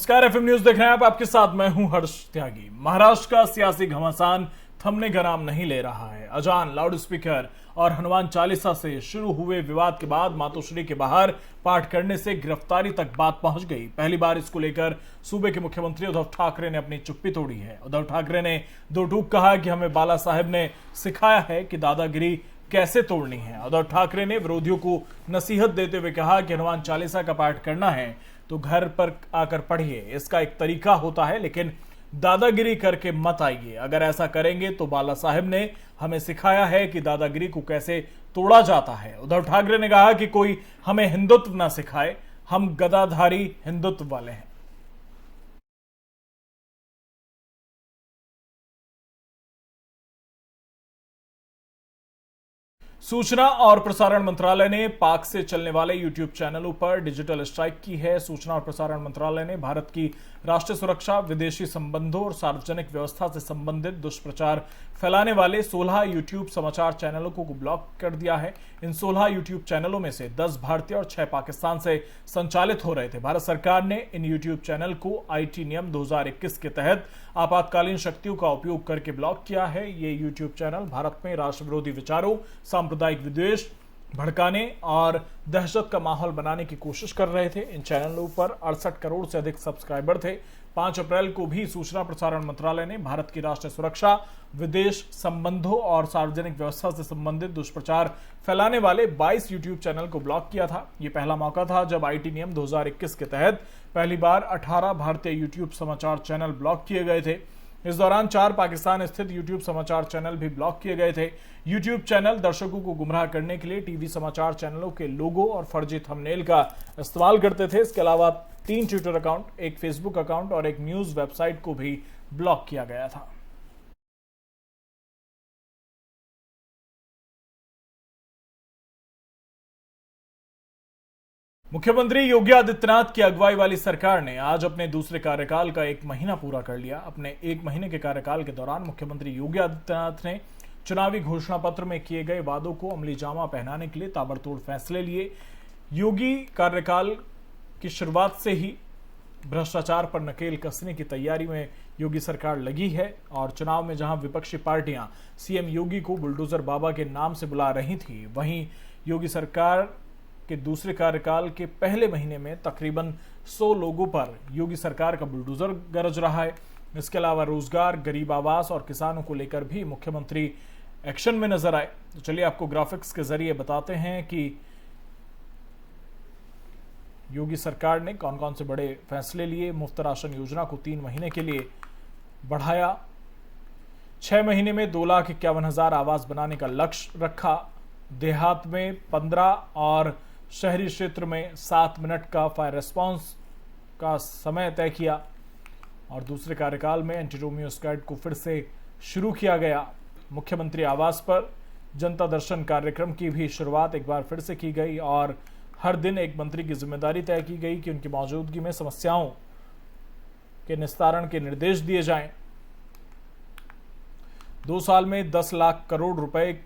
नमस्कार, FM news देख रहे हैं आप। आपके साथ मैं हूं हर्ष त्यागी। महाराष्ट्र का सियासी घमासान थमने का नाम नहीं ले रहा है। अजान, लाउड स्पीकर और हनुमान चालीसा से शुरू हुए विवाद के बाद मातोश्री के बाहर पाठ करने से गिरफ्तारी तक बात पहुंच गई। पहली बार इसको लेकर सूबे के मुख्यमंत्री उद्धव ठाकरे ने अपनी चुप्पी तोड़ी है। उद्धव ठाकरे ने दो टूक कहा कि हमें बाला साहेब ने सिखाया है कि दादागिरी कैसे तोड़नी है। उद्धव ठाकरे ने विरोधियों को नसीहत देते हुए कहा कि हनुमान चालीसा का पाठ करना है तो घर पर आकर पढ़िए, इसका एक तरीका होता है, लेकिन दादागिरी करके मत आइए। अगर ऐसा करेंगे तो बाला साहेब ने हमें सिखाया है कि दादागिरी को कैसे तोड़ा जाता है। उद्धव ठाकरे ने कहा कि कोई हमें हिंदुत्व ना सिखाए, हम गदाधारी हिंदुत्व वाले हैं। सूचना और प्रसारण मंत्रालय ने पाक से चलने वाले यूट्यूब चैनलों पर डिजिटल स्ट्राइक की है। सूचना और प्रसारण मंत्रालय ने भारत की राष्ट्रीय सुरक्षा, विदेशी संबंधों और सार्वजनिक व्यवस्था से संबंधित दुष्प्रचार फैलाने वाले 16 यूट्यूब समाचार चैनलों को ब्लॉक कर दिया है। इन 16 यूट्यूब चैनलों में से 10 भारतीय और 6 पाकिस्तान से संचालित हो रहे थे। भारत सरकार ने इन यूट्यूब चैनल को आईटी नियम 2021 के तहत आपातकालीन शक्तियों का उपयोग करके ब्लॉक किया है। ये यूट्यूब चैनल भारत में राष्ट्र विरोधी विचारों, सांप्रदायिक विद्वेष भड़काने और दहशत का माहौल बनाने की कोशिश कर रहे थे। इन चैनलों पर 68 करोड़ से अधिक सब्सक्राइबर थे। 5 अप्रैल को भी सूचना प्रसारण मंत्रालय ने भारत की राष्ट्रीय सुरक्षा, विदेश संबंधों और सार्वजनिक व्यवस्था से संबंधित दुष्प्रचार फैलाने वाले 22 यूट्यूब चैनल को ब्लॉक किया था। यह पहला मौका था जब आईटी नियम 2021 के तहत पहली बार 18 भारतीय यूट्यूब समाचार चैनल ब्लॉक किए गए थे। इस दौरान 4 पाकिस्तान स्थित यूट्यूब समाचार चैनल भी ब्लॉक किए गए थे। यूट्यूब चैनल दर्शकों को गुमराह करने के लिए टीवी समाचार चैनलों के लोगो और फर्जी थंबनेल का इस्तेमाल करते थे। इसके अलावा 3 ट्विटर अकाउंट, एक फेसबुक अकाउंट और एक न्यूज वेबसाइट को भी ब्लॉक किया गया था। मुख्यमंत्री योगी आदित्यनाथ की अगुवाई वाली सरकार ने आज अपने दूसरे कार्यकाल का 1 महीना पूरा कर लिया। अपने 1 महीने के कार्यकाल के दौरान मुख्यमंत्री योगी आदित्यनाथ ने चुनावी घोषणा पत्र में किए गए वादों को अमली जामा पहनाने के लिए ताबड़तोड़ फैसले लिए। योगी कार्यकाल की शुरुआत से ही भ्रष्टाचार पर नकेल कसने की तैयारी में योगी सरकार लगी है और चुनाव में जहां विपक्षी पार्टियां सीएम योगी को बुलडोजर बाबा के नाम से बुला रही थी, वहीं योगी सरकार के दूसरे कार्यकाल के पहले महीने में तकरीबन 100 लोगों पर योगी सरकार का बुलडोजर गरज रहा है। इसके अलावा रोजगार, गरीब आवास और किसानों को लेकर भी मुख्यमंत्री एक्शन में नजर आए। तो चलिए आपको ग्राफिक्स के जरिए बताते हैं कि योगी सरकार ने कौन कौन से बड़े फैसले लिए। मुफ्त राशन योजना को 3 महीने के लिए बढ़ाया। 6 महीने में 2,51,000 आवास बनाने का लक्ष्य रखा। देहात में 15 और शहरी क्षेत्र में 7 मिनट का फायर रिस्पांस का समय तय किया। और दूसरे कार्यकाल में एंटी रोमियो स्क्वाड को फिर से शुरू किया गया। मुख्यमंत्री आवास पर जनता दर्शन कार्यक्रम की भी शुरुआत एक बार फिर से की गई और हर दिन एक मंत्री की जिम्मेदारी तय की गई कि उनकी मौजूदगी में समस्याओं के निस्तारण के निर्देश दिए जाएं। 2 साल में 10 लाख करोड़ रुपए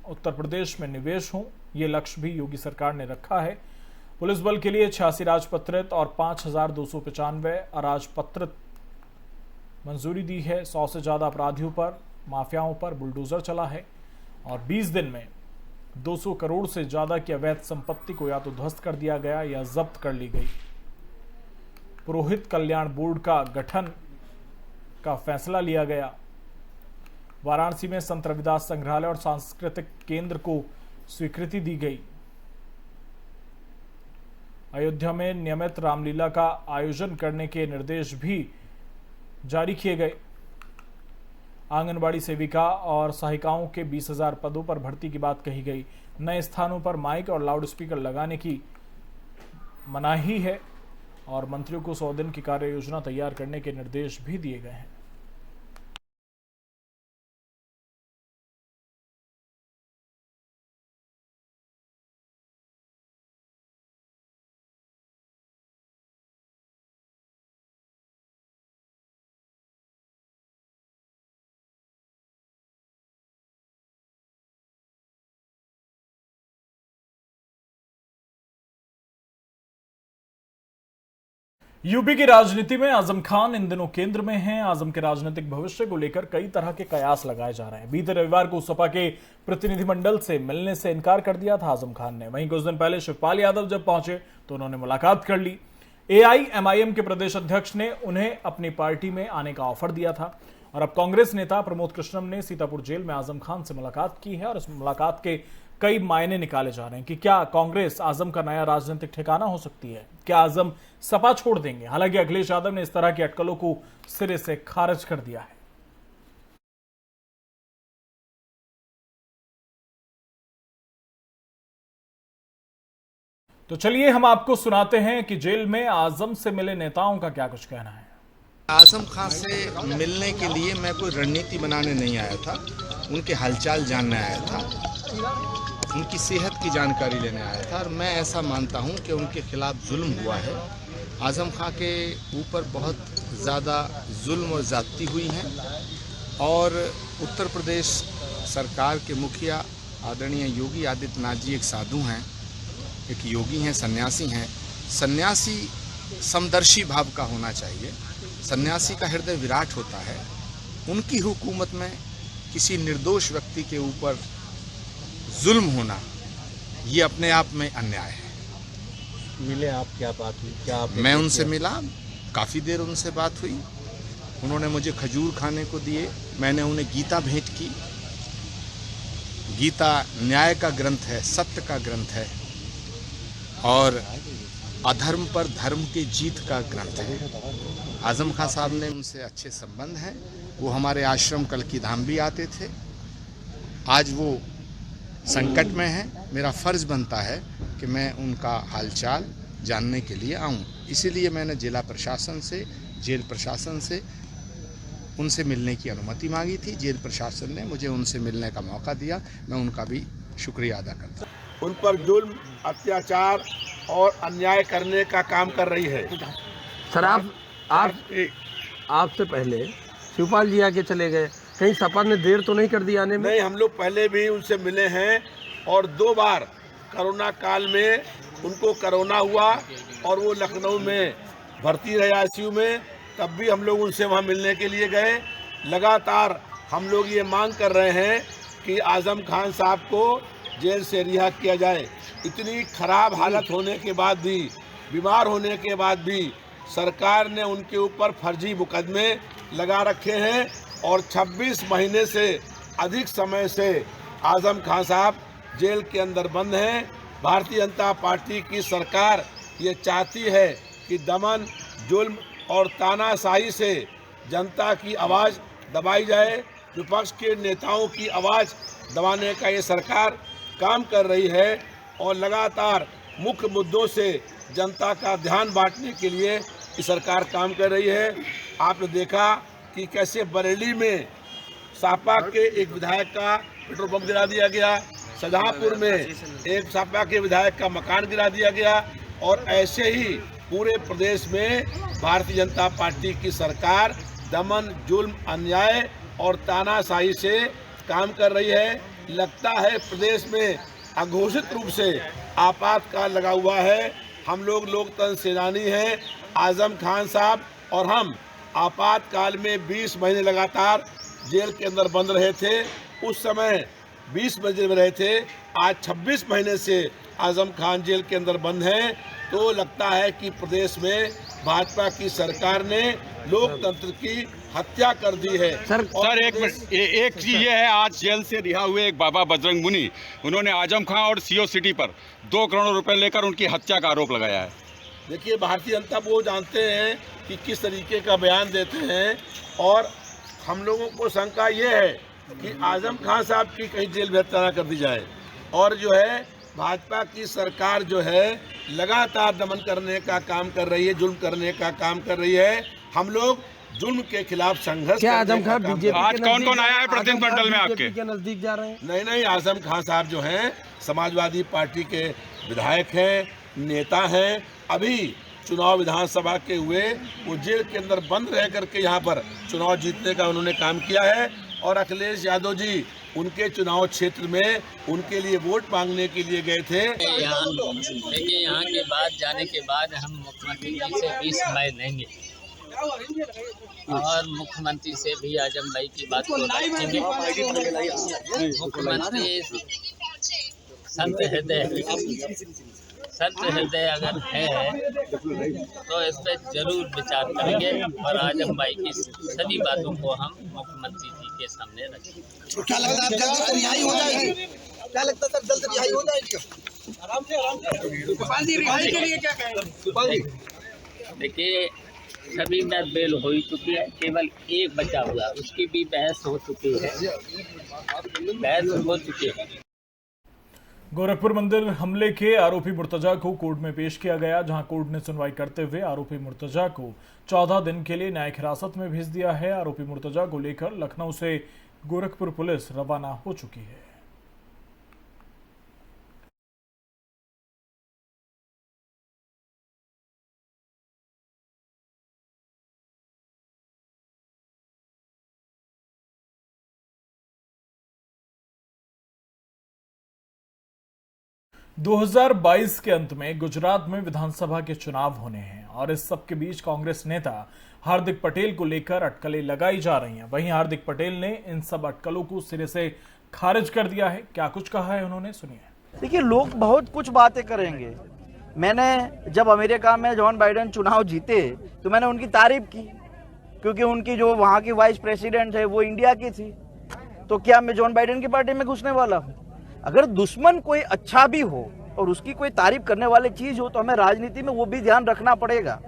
उत्तर प्रदेश में निवेश हो, यह लक्ष्य भी योगी सरकार ने रखा है। पुलिस बल के लिए 86 राजपत्रित और 5,295 अराजपत्रित मंजूरी दी है। 100 से ज्यादा अपराधियों पर, माफियाओं पर बुलडोजर चला है और 20 दिन में 200 करोड़ से ज्यादा की अवैध संपत्ति को या तो ध्वस्त कर दिया गया या जब्त कर ली गई। पुरोहित कल्याण बोर्ड का गठन का फैसला लिया गया। वाराणसी में संत रविदास संग्रहालय और सांस्कृतिक केंद्र को स्वीकृति दी गई। अयोध्या में नियमित रामलीला का आयोजन करने के निर्देश भी जारी किए गए। आंगनबाड़ी सेविका और सहायिकाओं के 20,000 पदों पर भर्ती की बात कही गई। नए स्थानों पर माइक और लाउड स्पीकर लगाने की मनाही है और मंत्रियों को 100 दिन की कार्य योजना तैयार करने के निर्देश भी दिए गए हैं। यूपी की राजनीति में आजम खान इन दिनों केंद्र में हैं। आजम के राजनीतिक भविष्य को लेकर कई तरह के कयास लगाए जा रहे हैं। बीते रविवार को सपा के प्रतिनिधिमंडल से मिलने से इनकार कर दिया था आजम खान ने। वहीं कुछ दिन पहले शिवपाल यादव जब पहुंचे तो उन्होंने मुलाकात कर ली। एआईएमआईएम के प्रदेश अध्यक्ष ने उन्हें अपनी पार्टी में आने का ऑफर दिया था और अब कांग्रेस नेता प्रमोद कृष्णम ने सीतापुर जेल में आजम खान से मुलाकात की है और इस मुलाकात के कई मायने निकाले जा रहे हैं कि क्या कांग्रेस आजम का नया राजनीतिक ठिकाना हो सकती है, क्या आजम सपा छोड़ देंगे। हालांकि अखिलेश यादव ने इस तरह की अटकलों को सिरे से खारिज कर दिया है। तो चलिए हम आपको सुनाते हैं कि जेल में आजम से मिले नेताओं का क्या कुछ कहना है। आजम खान से मिलने के लिए मैं कोई रणनीति बनाने नहीं आया था, उनके हालचाल जानने आया था, उनकी सेहत की जानकारी लेने आया था। और मैं ऐसा मानता हूं कि उनके खिलाफ जुल्म हुआ है। आजम खान के ऊपर बहुत ज़्यादा जुल्म और ज़्यादती हुई हैं और उत्तर प्रदेश सरकार के मुखिया आदरणीय योगी आदित्यनाथ जी एक साधु हैं, एक योगी हैं, सन्यासी हैं। सन्यासी समदर्शी भाव का होना चाहिए, सन्यासी का हृदय विराट होता है। उनकी हुकूमत में किसी निर्दोष व्यक्ति के ऊपर जुल्म होना ये अपने आप में अन्याय है। मिले आप, क्या बात हुई? क्या आप? मैं उनसे मिला, काफ़ी देर उनसे बात हुई। उन्होंने मुझे खजूर खाने को दिए, मैंने उन्हें गीता भेंट की। गीता न्याय का ग्रंथ है, सत्य का ग्रंथ है और अधर्म पर धर्म की जीत का ग्रंथ है। आजम खान साहब ने उनसे अच्छे संबंध हैं। वो हमारे आश्रम कल्की धाम भी आते थे। आज वो संकट में हैं। मेरा फ़र्ज़ बनता है कि मैं उनका हालचाल जानने के लिए आऊं। इसीलिए मैंने जिला प्रशासन से, जेल प्रशासन से उनसे मिलने की अनुमति मांगी थी। जेल प्रशासन ने मुझे उनसे मिलने का मौका दिया, मैं उनका भी शुक्रिया अदा करता हूं। उन पर जुल्म, अत्याचार और अन्याय करने का काम कर रही है। सर आपसे पहले शिवपाल जी आके चले गए, कहीं सपा ने देर तो नहीं कर दी आने में? नहीं, हम लोग पहले भी उनसे मिले हैं और 2 बार कोरोना काल में उनको कोरोना हुआ और वो लखनऊ में भर्ती रहे आईसीयू में, तब भी हम लोग उनसे वहाँ मिलने के लिए गए। लगातार हम लोग ये मांग कर रहे हैं कि आजम खान साहब को जेल से रिहा किया जाए। इतनी खराब हालत होने के बाद भी, बीमार होने के बाद भी सरकार ने उनके ऊपर फर्जी मुकदमे लगा रखे हैं और 26 महीने से अधिक समय से आजम खान साहब जेल के अंदर बंद हैं। भारतीय जनता पार्टी की सरकार ये चाहती है कि दमन, जुल्म और तानाशाही से जनता की आवाज़ दबाई जाए। विपक्ष के नेताओं की आवाज़ दबाने का ये सरकार काम कर रही है और लगातार मुख्य मुद्दों से जनता का ध्यान बांटने के लिए ये सरकार काम कर रही है। आपने देखा कि कैसे बरेली में सपा के एक विधायक का पेट्रोल पंप गिरा दिया गया, शाहजहांपुर में एक सपा के विधायक का मकान गिरा दिया गया और ऐसे ही पूरे प्रदेश में भारतीय जनता पार्टी की सरकार दमन, जुल्म, अन्याय और तानाशाही से काम कर रही है। लगता है प्रदेश में अघोषित रूप से आपातकाल लगा हुआ है। हम लोग लोकतंत्र सेनानी हैं, आजम खान साहब और हम आपातकाल में 20 महीने लगातार जेल के अंदर बंद रहे थे। उस समय 20 महीने में रहे थे, आज 26 महीने से आजम खान जेल के अंदर बंद हैं। तो लगता है कि प्रदेश में भाजपा की सरकार ने लोकतंत्र की हत्या कर दी है। सर एक चीज ये है, आज जेल से रिहा हुए एक बाबा बजरंग मुनि, उन्होंने आजम खान और सीओ सिटी पर 2 करोड़ रुपए लेकर उनकी हत्या का आरोप लगाया है। देखिए, भारतीय जनता वो जानते हैं कि किस तरीके का बयान देते हैं और हम लोगों को शंका ये है कि आजम खान साहब की कहीं जेल भेजना कर दी जाए और जो है भाजपा की सरकार जो है लगातार दमन करने का काम कर रही है, जुल्म करने का काम कर रही है। हम लोग जुल्म के खिलाफ संघर्ष। क्या आजम खान बीजेपी आज कौन-कौन आया है प्रतिनिधिमंडल में आपके? नजदीक जा रहे हैं? नहीं, आजम खान साहब जो हैं समाजवादी पार्टी के विधायक हैं, नेता हैं। अभी चुनाव विधानसभा के हुए, वो जेल के अंदर बंद रह करके यहाँ पर चुनाव जीतने का उन्होंने काम किया है और अखिलेश यादव जी उनके चुनाव क्षेत्र में उनके लिए वोट मांगने के लिए गए थे। देखिए, यहाँ के बाद जाने के बाद हम मुख्यमंत्री जी से 20 मई लेंगे और मुख्यमंत्री से भी आजम भाई की बात को रखेंगे। मुख्यमंत्री संत हृदय अगर है तो इस पर जरूर विचार करेंगे और आजम भाई की सभी बातों को हम मुख्यमंत्री जी के सामने रखेंगे। तो क्या लगता है जल्द रिहाई हो जाएगी? क्या लगता है सर, जल्द रिहाई हो जाएगी? आराम से रिहाई के लिए क्या कहेंगे? देखिए, सभी में बेल हो ही चुकी है, केवल एक बचा हुआ, उसकी भी बहस हो चुकी है। गोरखपुर मंदिर हमले के आरोपी मुर्तजा को कोर्ट में पेश किया गया, जहां कोर्ट ने सुनवाई करते हुए आरोपी मुर्तजा को 14 दिन के लिए न्यायिक हिरासत में भेज दिया है। आरोपी मुर्तजा को लेकर लखनऊ से गोरखपुर पुलिस रवाना हो चुकी है। – 2022 के अंत में गुजरात में विधानसभा के चुनाव होने हैं और इस सब के बीच कांग्रेस नेता हार्दिक पटेल को लेकर अटकलें लगाई जा रही हैं। वहीं हार्दिक पटेल ने इन सब अटकलों को सिरे से खारिज कर दिया है। क्या कुछ कहा है उन्होंने, सुनिए। देखिए, लोग बहुत कुछ बातें करेंगे। मैंने जब अमेरिका में जॉन बाइडेन चुनाव जीते तो मैंने उनकी तारीफ की, क्योंकि उनकी जो वहां की वाइस प्रेसिडेंट है वो इंडिया की थी। तो क्या मैं जॉन बाइडेन की पार्टी में घुसने वाला हूँ? अगर दुश्मन कोई अच्छा भी हो और उसकी कोई तारीफ करने वाली चीज हो तो हमें राजनीति में वो भी ध्यान रखना पड़ेगा।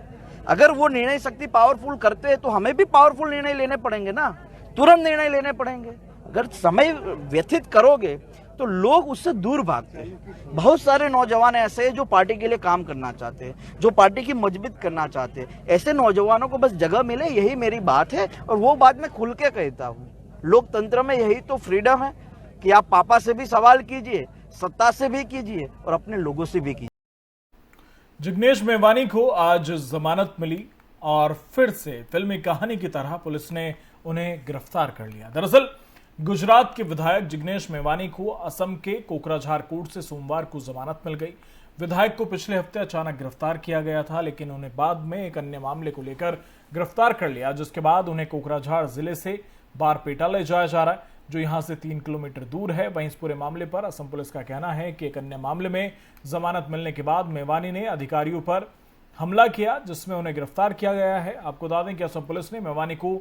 अगर वो निर्णय शक्ति पावरफुल करते हैं तो हमें भी पावरफुल निर्णय लेने पड़ेंगे ना, तुरंत निर्णय लेने पड़ेंगे। अगर समय व्यतीत करोगे तो लोग उससे दूर भागते हैं। बहुत सारे नौजवान ऐसे हैं जो पार्टी के लिए काम करना चाहते हैं, जो पार्टी की मजबूत करना चाहते हैं। ऐसे नौजवानों को बस जगह मिले, यही मेरी बात है और वो बात मैं खुल के कहता हूँ। लोकतंत्र में यही तो फ्रीडम है कि आप पापा से भी सवाल कीजिए, सत्ता से भी कीजिए और अपने लोगों से भी कीजिए। जिग्नेश मेवानी को आज जमानत मिली और फिर से फिल्मी कहानी की तरह पुलिस ने उन्हें गिरफ्तार कर लिया। दरअसल गुजरात के विधायक जिग्नेश मेवानी को असम के कोकराझार कोर्ट से सोमवार को जमानत मिल गई। विधायक को पिछले हफ्ते अचानक गिरफ्तार किया गया था, लेकिन उन्हें बाद में एक अन्य मामले को लेकर गिरफ्तार कर लिया, जिसके बाद उन्हें कोकराझार जिले से बारपेटा ले जाया जा रहा है, जो यहां से 3 किलोमीटर दूर है। वहीं इस पूरे मामले पर असम पुलिस का कहना है कि एक अन्य मामले में जमानत मिलने के बाद मेवानी ने अधिकारियों पर हमला किया, जिसमें उन्हें गिरफ्तार किया गया है। आपको बता दें कि असम पुलिस ने मेवानी को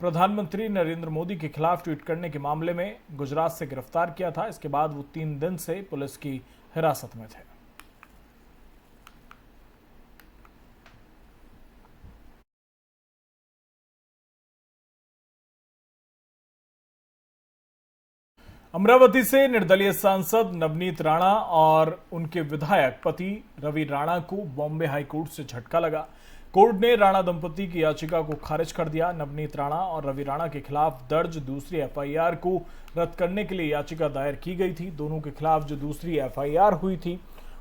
प्रधानमंत्री नरेंद्र मोदी के खिलाफ ट्वीट करने के मामले में गुजरात से गिरफ्तार किया था। इसके बाद वो 3 दिन से पुलिस की हिरासत में थे। अमरावती से निर्दलीय सांसद नवनीत राणा और उनके विधायक पति रवि राणा को बॉम्बे हाई कोर्ट से झटका लगा। कोर्ट ने राणा दंपति की याचिका को खारिज कर दिया। नवनीत राणा और रवि राणा के खिलाफ दर्ज दूसरी एफआईआर को रद्द करने के लिए याचिका दायर की गई थी। दोनों के खिलाफ जो दूसरी एफआईआर हुई थी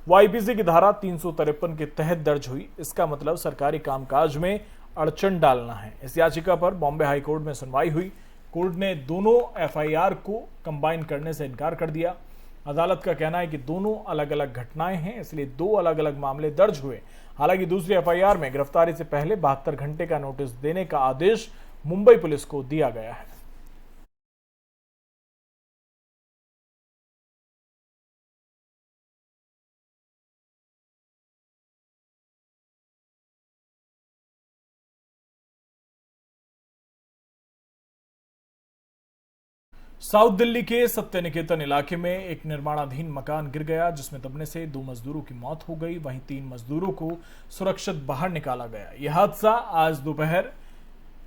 वो आईपीसी की धारा 353 के तहत दर्ज हुई। इसका मतलब सरकारी कामकाज में अड़चन डालना है। इस याचिका पर बॉम्बे हाई कोर्ट में सुनवाई हुई। कोर्ट ने दोनों एफआईआर को कंबाइन करने से इनकार कर दिया। अदालत का कहना है कि दोनों अलग अलग घटनाएं हैं, इसलिए 2 अलग अलग मामले दर्ज हुए। हालांकि दूसरी एफआईआर में गिरफ्तारी से पहले 72 घंटे का नोटिस देने का आदेश मुंबई पुलिस को दिया गया है। साउथ दिल्ली के सत्य निकेतन इलाके में एक निर्माणाधीन मकान गिर गया, जिसमें दबने से 2 मजदूरों की मौत हो गई। वहीं 3 मजदूरों को सुरक्षित बाहर निकाला गया। यह हादसा आज दोपहर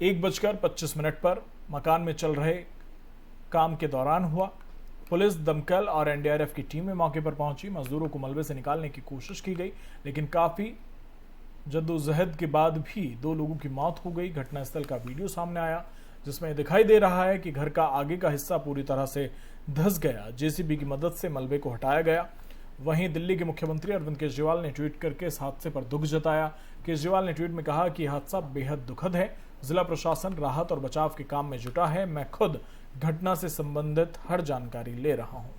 1:25 पर मकान में चल रहे काम के दौरान हुआ। पुलिस, दमकल और एनडीआरएफ की टीमें मौके पर पहुंची। मजदूरों को मलबे से निकालने की कोशिश की गई, लेकिन काफी जद्दोजहद के बाद भी 2 लोगों की मौत हो गई। घटनास्थल का वीडियो सामने आया, जिसमें दिखाई दे रहा है कि घर का आगे का हिस्सा पूरी तरह से धंस गया। जेसीबी की मदद से मलबे को हटाया गया। वहीं दिल्ली के मुख्यमंत्री अरविंद केजरीवाल ने ट्वीट करके इस हादसे पर दुख जताया। केजरीवाल ने ट्वीट में कहा कि हादसा बेहद दुखद है। जिला प्रशासन राहत और बचाव के काम में जुटा है। मैं खुद घटना से संबंधित हर जानकारी ले रहा हूं।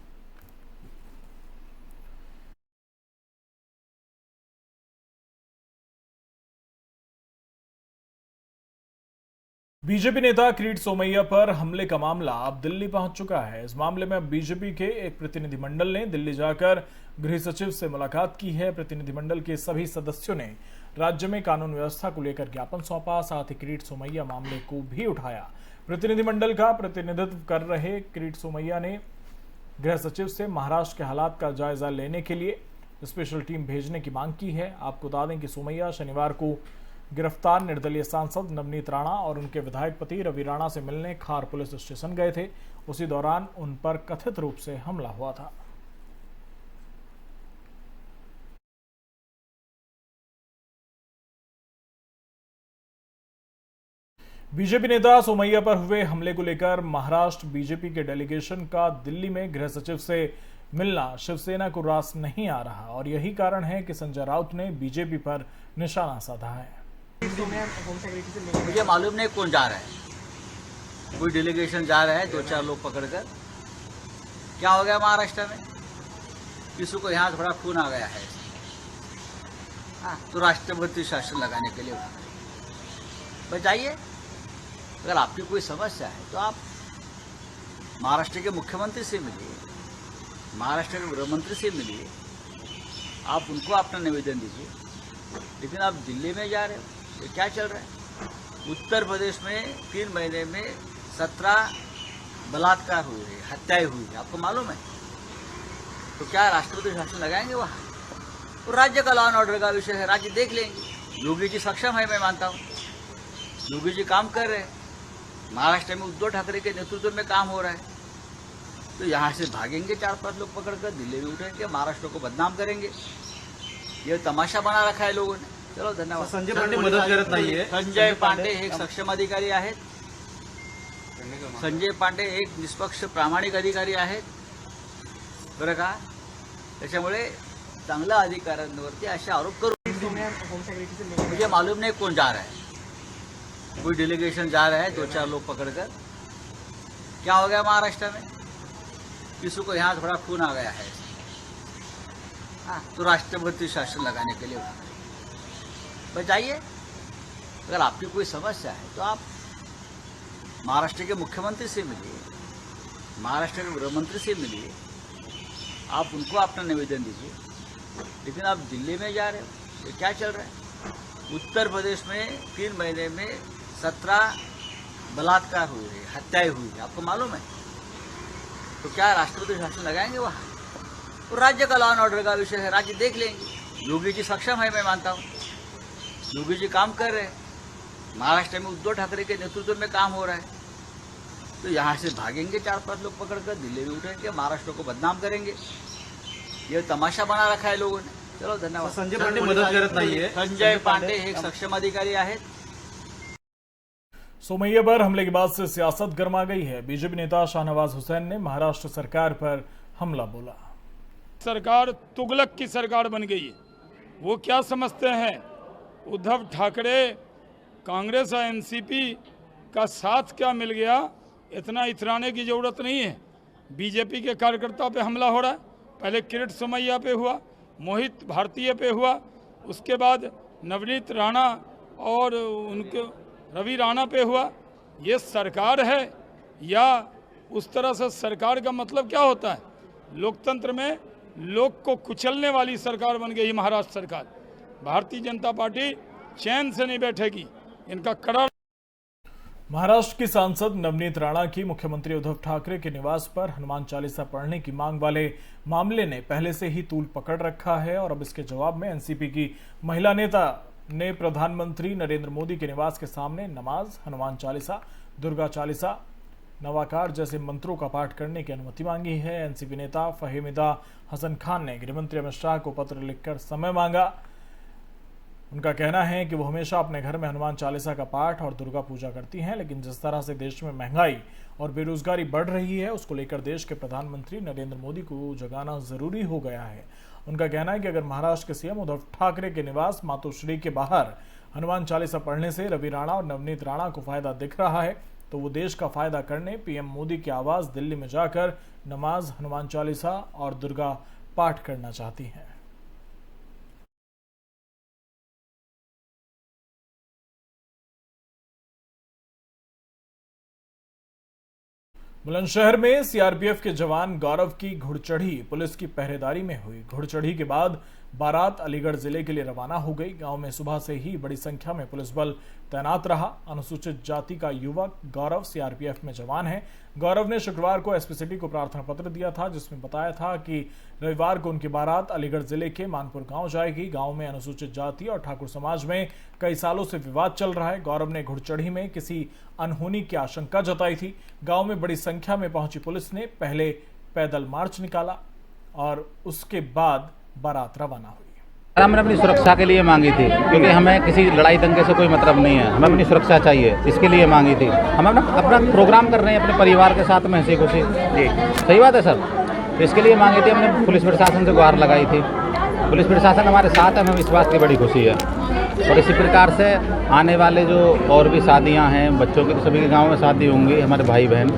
बीजेपी नेता किरीट सोमैया पर हमले का मामला अब दिल्ली पहुंच चुका है। इस मामले में अब बीजेपी के एक प्रतिनिधिमंडल ने दिल्ली जाकर गृह सचिव से मुलाकात की है। प्रतिनिधिमंडल के सभी सदस्यों ने राज्य में कानून व्यवस्था को लेकर ज्ञापन सौंपा, साथ ही किरीट सोमैया मामले को भी उठाया। प्रतिनिधिमंडल का प्रतिनिधित्व कर रहे किरीट सोमैया ने गृह सचिव से महाराष्ट्र के हालात का जायजा लेने के लिए स्पेशल टीम भेजने की मांग की है। आपको बता दें कि सोमैया शनिवार को गिरफ्तार निर्दलीय सांसद नवनीत राणा और उनके विधायक पति रवि राणा से मिलने खार पुलिस स्टेशन गए थे। उसी दौरान उन पर कथित रूप से हमला हुआ था। बीजेपी नेता सोमैया पर हुए हमले को लेकर महाराष्ट्र बीजेपी के डेलीगेशन का दिल्ली में गृह सचिव से मिलना शिवसेना को रास नहीं आ रहा और यही कारण है कि संजय राउत ने बीजेपी पर निशाना साधा है। मुझे मालूम नहीं कौन जा रहा है, कोई डेलीगेशन जा रहा है, 2-4 लोग पकड़कर। क्या हो गया महाराष्ट्र में, किसी को यहाँ थोड़ा खून आ गया है तो राष्ट्रपति शासन लगाने के लिए बताइए। अगर आपकी कोई समस्या है तो आप महाराष्ट्र के मुख्यमंत्री से मिलिए, महाराष्ट्र के गृह मंत्री से मिलिए, आप उनको अपना निवेदन दीजिए। लेकिन आप दिल्ली में जा रहे हो, ये क्या चल रहा है? उत्तर प्रदेश में 3 महीने में 17 बलात्कार हुए हैं, हत्याएं हुई है, आपको मालूम है। तो क्या राष्ट्रपति शासन लगाएंगे वहाँ? तो राज्य का लॉ एंड ऑर्डर का विषय है, राज्य देख लेंगे। योगी जी सक्षम है, मैं मानता हूँ, योगी जी काम कर रहे हैं। महाराष्ट्र में उद्धव ठाकरे के नेतृत्व में काम हो रहा है। तो यहाँ से भागेंगे 4-5 लोग पकड़कर, दिल्ली में उठेंगे, महाराष्ट्र को बदनाम करेंगे। ये तमाशा बना रखा है लोगों ने। चलो धन्यवाद। संजय पांडे मदत करत नाहीये। संजय पांडे एक सक्षम अधिकारी आहेत, संजय पांडे एक निष्पक्ष प्रामाणिक अधिकारी आहेत, बरं का? त्याच्यामुळे चांगल्या अधिकाऱ्यांवरती असे आरोप करू। मुझे मालूम नहीं कौन जा रहा है, कोई डेलीगेशन जा रहा है, 2-4 लोग पकड़कर। क्या हो गया महाराष्ट्र में, किसी को यहाँ थोड़ा खून आ गया है तो राष्ट्रपति शासन लगाने के लिए बताइए। अगर आपकी कोई समस्या है तो आप महाराष्ट्र के मुख्यमंत्री से मिलिए, महाराष्ट्र के गृह मंत्री से मिलिए, आप उनको अपना निवेदन दीजिए। लेकिन आप दिल्ली में जा रहे हो, ये क्या चल रहा है? उत्तर प्रदेश में 3 महीने में 17 बलात्कार हुए हैं, हत्याएं हुई है, आपको मालूम है। तो क्या राष्ट्रपति शासन लगाएंगे वहाँ? तो राज्य का लॉ एंड ऑर्डर का विषय है, राज्य देख लेंगे। योगी जी सक्षम है, मैं मानता हूँ, योगी जी काम कर रहे हैं। महाराष्ट्र में उद्धव ठाकरे के नेतृत्व में काम हो रहा है। तो यहाँ से भागेंगे 4-5 लोग पकड़कर, दिल्ली में उठेंगे, महाराष्ट्र को बदनाम करेंगे। ये तमाशा बना रखा है लोगों ने। चलो धन्यवाद। संजय पांडे मदत करत नाहीये। संजय पांडे एक सक्षम अधिकारी आहेत। सोमैया पर हमले के बाद से सियासत गर्मा गई है। बीजेपी नेता शाहनवाज हुसैन ने महाराष्ट्र सरकार पर हमला बोला। सरकार तुगलक की सरकार बन गई है। वो क्या समझते हैं, उद्धव ठाकरे, कांग्रेस और एनसीपी का साथ क्या मिल गया, इतना इतराने की जरूरत नहीं है। बीजेपी के कार्यकर्ता पे हमला हो रहा है, पहले किरीट सोमैया पे हुआ, मोहित भारतीय पे हुआ, उसके बाद नवनीत राणा और उनके रवि राणा पे हुआ। ये सरकार है या उस तरह से सरकार का मतलब क्या होता है? लोकतंत्र में लोग को कुचलने वाली सरकार बन गई महाराष्ट्र सरकार। भारतीय जनता पार्टी चैन से नहीं बैठेगी, इनका कड़ा। महाराष्ट्र की सांसद नवनीत राणा की मुख्यमंत्री उद्धव ठाकरे के निवास पर हनुमान चालीसा पढ़ने की मांग वाले मामले ने पहले से ही तूल पकड़ रखा है और अब इसके जवाब में एनसीपी की महिला नेता ने प्रधानमंत्री नरेंद्र मोदी के निवास के सामने नमाज, हनुमान चालीसा, दुर्गा चालीसा, नवाकार जैसे मंत्रों का पाठ करने की अनुमति मांगी है। एनसीपी नेता फहीमिदा हसन खान ने गृहमंत्री अमित शाह को पत्र लिखकर समय मांगा। उनका कहना है कि वो हमेशा अपने घर में हनुमान चालीसा का पाठ और दुर्गा पूजा करती हैं, लेकिन जिस तरह से देश में महंगाई और बेरोजगारी बढ़ रही है, उसको लेकर देश के प्रधानमंत्री नरेंद्र मोदी को जगाना जरूरी हो गया है। उनका कहना है कि अगर महाराष्ट्र के सीएम उद्धव ठाकरे के निवास मातोश्री के बाहर हनुमान चालीसा पढ़ने से रवि राणा और नवनीत राणा को फायदा दिख रहा है, तो वो देश का फायदा करने पीएम मोदी की आवाज दिल्ली में जाकर नमाज, हनुमान चालीसा और दुर्गा पाठ करना चाहती हैं। बुलंदशहर में सीआरपीएफ के जवान गौरव की घुड़चढ़ी पुलिस की पहरेदारी में हुई। घुड़चढ़ी के बाद बारात अलीगढ़ जिले के लिए रवाना हो गई। गांव में सुबह से ही बड़ी संख्या में पुलिस बल तैनात रहा। अनुसूचित जाति का युवक गौरव सीआरपीएफ में जवान है। गौरव ने शुक्रवार को एसपी सिटी को प्रार्थना पत्र दिया था, जिसमें बताया था कि रविवार को उनकी बारात अलीगढ़ जिले के मानपुर गांव जाएगी। गांव में अनुसूचित जाति और ठाकुर समाज में कई सालों से विवाद चल रहा है। गौरव ने घुड़चढ़ी में किसी अनहोनी की आशंका जताई थी। गांव में बड़ी संख्या में पहुंची पुलिस ने पहले पैदल मार्च निकाला और उसके बाद बारात रवाना हुई। हमने अपनी सुरक्षा के लिए मांगी थी, क्योंकि हमें किसी लड़ाई दंगे से कोई मतलब नहीं है। हमें अपनी सुरक्षा चाहिए, इसके लिए मांगी थी। हम अपना प्रोग्राम कर रहे हैं अपने परिवार के साथ में, हंसी खुशी। सही बात है सर, तो इसके लिए मांगी थी। हमने पुलिस प्रशासन से गुहार लगाई थी। पुलिस प्रशासन हमारे साथ है, हमें इस बात की बड़ी खुशी है। और इसी प्रकार से आने वाले जो और भी शादियां हैं बच्चों की, तो सभी के गांव में शादी होंगी हमारे भाई बहन,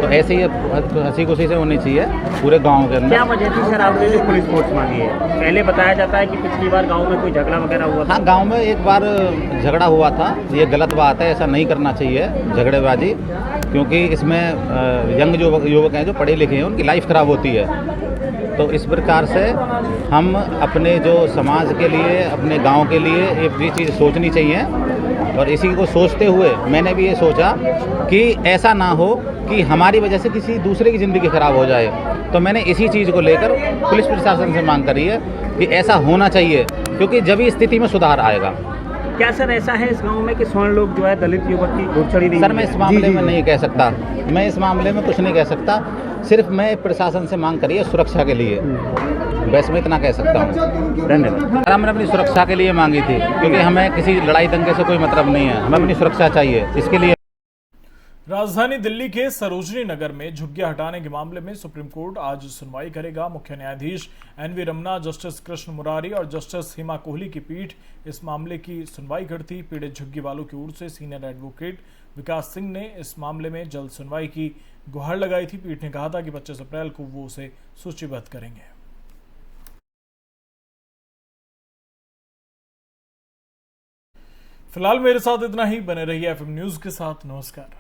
तो ऐसे ही हंसी खुशी से होनी चाहिए पूरे गांव के अंदर। क्या वजह थी सर आपने जो पुलिस फोर्स मांगी है? पहले बताया जाता है कि पिछली बार गांव में कोई झगड़ा वगैरह हुआ था। हाँ, गांव में एक बार झगड़ा हुआ था। ये गलत बात है, ऐसा नहीं करना चाहिए झगड़ेबाजी, क्योंकि इसमें यंग जो युवक हैं, जो पढ़े लिखे हैं, उनकी लाइफ खराब होती है। तो इस प्रकार से हम अपने जो समाज के लिए, अपने गांव के लिए ये चीज़ सोचनी चाहिए। और इसी को सोचते हुए मैंने भी ये सोचा कि ऐसा ना हो कि हमारी वजह से किसी दूसरे की ज़िंदगी खराब हो जाए। तो मैंने इसी चीज़ को लेकर पुलिस प्रशासन से मांग करी है कि ऐसा होना चाहिए, क्योंकि जब ही स्थिति में सुधार आएगा। क्या सर ऐसा है इस गांव में कि स्वर्ण लोग जो है दलित युवक की घुड़चढ़ी? सर मैं इस मामले में नहीं कह सकता, मैं इस मामले में कुछ नहीं कह सकता। सिर्फ मैं प्रशासन से मांग करी है सुरक्षा के लिए, बस मैं इतना कह सकता हूँ। धन्यवाद। हमने अपनी सुरक्षा के लिए मांगी थी, क्योंकि हमें किसी लड़ाई दंगे से कोई मतलब नहीं है। हमें अपनी सुरक्षा चाहिए, इसके लिए। राजधानी दिल्ली के सरोजनी नगर में झुग्गियां हटाने के मामले में सुप्रीम कोर्ट आज सुनवाई करेगा। मुख्य न्यायाधीश एनवी रमना, जस्टिस कृष्ण मुरारी और जस्टिस हिमा कोहली की पीठ इस मामले की सुनवाई करती। पीड़ित झुग्गी वालों की ओर से सीनियर एडवोकेट विकास सिंह ने इस मामले में जल्द सुनवाई की गुहार लगाई थी। पीठ ने कहा था कि 25 अप्रैल को वो उसे सूचीबद्ध करेंगे। फिलहाल मेरे साथ इतना ही। बने रहिए एफएम न्यूज के साथ। नमस्कार।